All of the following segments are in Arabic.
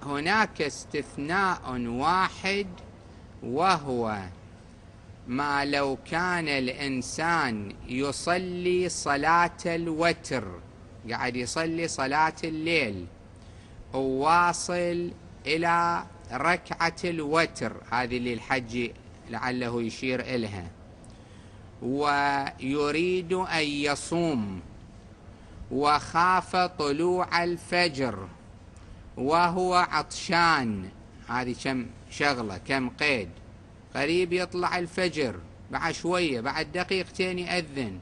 هناك استثناء واحد، وهو ما لو كان الإنسان يصلي صلاة الوتر، قاعد يصلي صلاة الليل وواصل إلى ركعة الوتر، هذه اللي الحج لعله يشير إلها، ويريد أن يصوم وخاف طلوع الفجر وهو عطشان، هذه كم شغلة، كم قيد. قريب يطلع الفجر، بعد شوية بعد دقيقتين يأذن،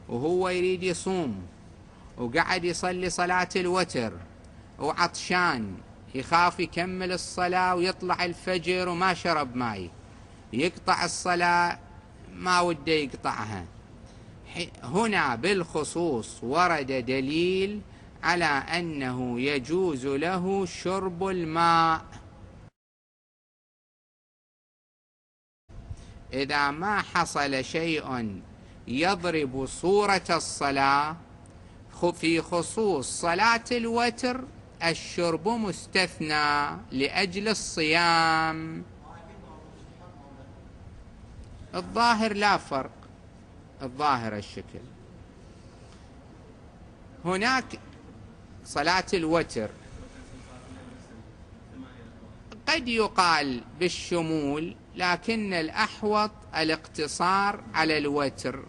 وهو يريد يصوم وقعد يصلي صلاة الوتر وعطشان، يخاف يكمل الصلاة ويطلع الفجر وما شرب ماي، يقطع الصلاة، ما وده يقطعها. هنا بالخصوص ورد دليل على أنه يجوز له شرب الماء. إذا ما حصل شيء يضرب صورة الصلاة، في خصوص صلاة الوتر الشرب مستثنى لأجل الصيام. الظاهر لا فرق، الظاهر الشكل. هناك صلاة الوتر قد يقال بالشمول، لكن الأحوط الاقتصار على الوتر.